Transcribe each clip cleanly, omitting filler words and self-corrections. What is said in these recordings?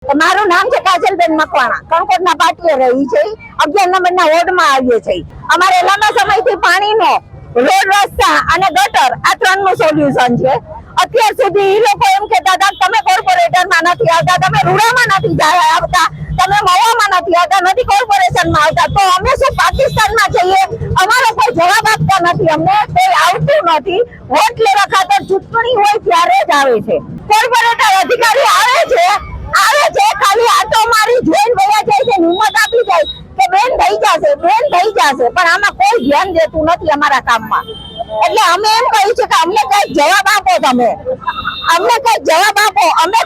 મારું નામ છે કાજલબેન મકવાણા, કણકોટના પાટીએ રહી છે, 11 નંબરના વોર્ડમાં આવીએ છીએ। અમારે લાંબા સમયથી પાણીનો રોડ રસ્તા અને ગટર આ ત્રણનું સોલ્યુશન છે। અત્યાર સુધી એ લોકો એમ કહેતા હતા તમે કોર્પોરેટરમાં નથી આવતા, તમે રૂડામાં નથી આવતા, તમે મવામાં નથી આવતા, નથી કોર્પોરેશનમાં આવતા, તો અમે શું પાકિસ્તાનમાં જઈએ? અમારો કોઈ જવાબ આપતા નથી, અમને કોઈ આવતું નથી। વોટ લેવા ખાતર ચૂંટણી હોય ત્યારે જ આવે છે કોર્પોરેટર અધિકારી, આવે છે ખાલી આટો મારી જોઈને વયા જાય છે, હિંમત આપી જાય કે બેન થઈ જશે, બેન થઈ જશે, પણ આમાં કોઈ ધ્યાન દેતું નથી અમારા કામમાં। એટલે અમે એમ કહ્યું છે કે અમને કઈ જવાબ આપો, તમે અમને કઈ જવાબ આપો, અમે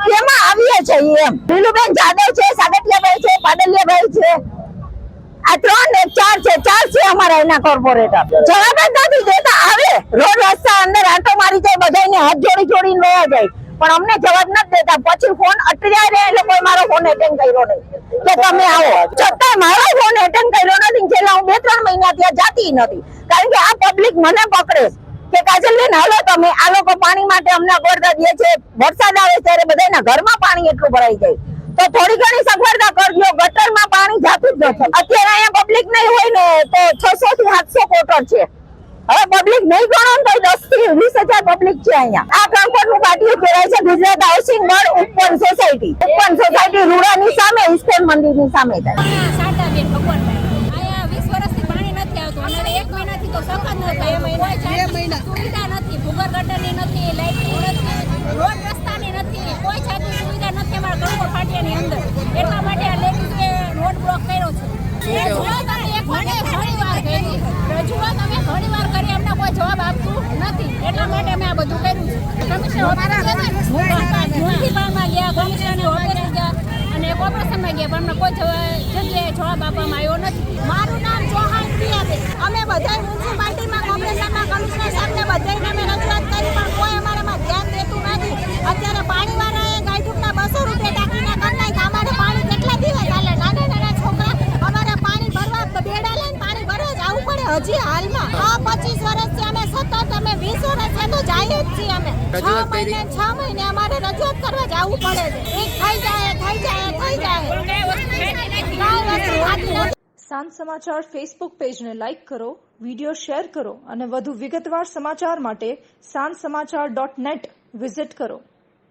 કેમાં આવીએ છીએ એમ। લીલુબેન જાદવ છે, સાગઠિયાભાઈ છે, પાડલિયાભાઈ છે, આ 3 ને 4 છે અમારા એના કોર્પોરેટર, જવાબ જ નથી દેતા। આવે રોડ રસ્તા અંદર આટો મારી જાય, બધાને હાથ જોડીને વયા જાય, પણ અમને જવાબ નથી દેતા। પછી ફોન અટક્યા એ લોકો મારો ફોન એટેન્ડ કર્યો નહીં કે તમે આવો, છતાં મારો ફોન એટેન્ડ કર્યો નથી। છેલ્લા હું 2-3 મહિના ત્યાં જાતી નથી, કારણ કે આ પબ્લિક મને પકડે કે કાજલબેન હાલો તમે, આ લોકો પાણી માટે અમને અગવડતા દે છે, વરસાદ આવે ત્યારે બધાના ઘરમાં પાણી એટલું ભરાઈ જાય, તો થોડી ઘણી સગવડતા કરજો। ગટરમાં પાણી જાતું જ નથી। અત્યારે અહીંયા પબ્લિક નહીં હોય ને તો 600 થી 700 કોટર છે, હવે પબ્લિક નહીં ગણો તો 10 થી 20,000 પબ્લિક છે અહીંયા। આ કણકોટનું પાટિયું કહેવાય છે ગુજરાત હાઉસિંગ બોર્ડ ઉપવન સોસાયટી રૂડાની સામે ઇસ્કોન મંદિરની સામે થાય। એટલા માટે આ લેડીઝે રોડ બ્લોક કર્યો છે। રજૂઆત અમે ઘણીવાર કરી, અમને કોઈ જવાબ આપતું નથી, એટલા માટે અમે આ બધું કર્યું છે। મ્યુનિસિપાલમાં ગયા, કમિશનરની ઓફિસે ગયા અને કોર્પોરેશનમાં ગયા, પણ અમને કોઈ જગ્યાએ જવાબ આપવામાં આવ્યો નથી। મારું નામ ચૌહાણ પ્રિયાબેન, અમે બધા મ્યુનિસિપાલિટીમાં, કોર્પોરેશનમાં, કમિશનર સાહેબને બધાને અમે રજૂઆત કરી, પણ કોઈ અમારામાં ધ્યાન દેતું નથી। અત્યારે પાણીવાળાએ ગાયઠુકના 200 રૂપિયા ટાંકીના કરી નાખ્યા, અમારે પાણી કેટલા દિવસ હાલે? નાના છોકરા અમારે પાણી ભરવા બેડા લઈને પાણી ભરવા જવું પડે હજી હાલમાં। આ 25 વર્ષથી અમે સતત, અમે 20 વર્ષથી તો જઈએ જ છીએ અમે, 6 મહિને અમારે રજૂઆત કરવા જવું પડે છે। એક થઈ જાય। સાંજ સમાચાર ફેસબુક પેજને લાઇક કરો, વિડીયો શેર કરો અને વધુ વિગતવાર સમાચાર માટે sanssamachar.net વિઝિટ કરો।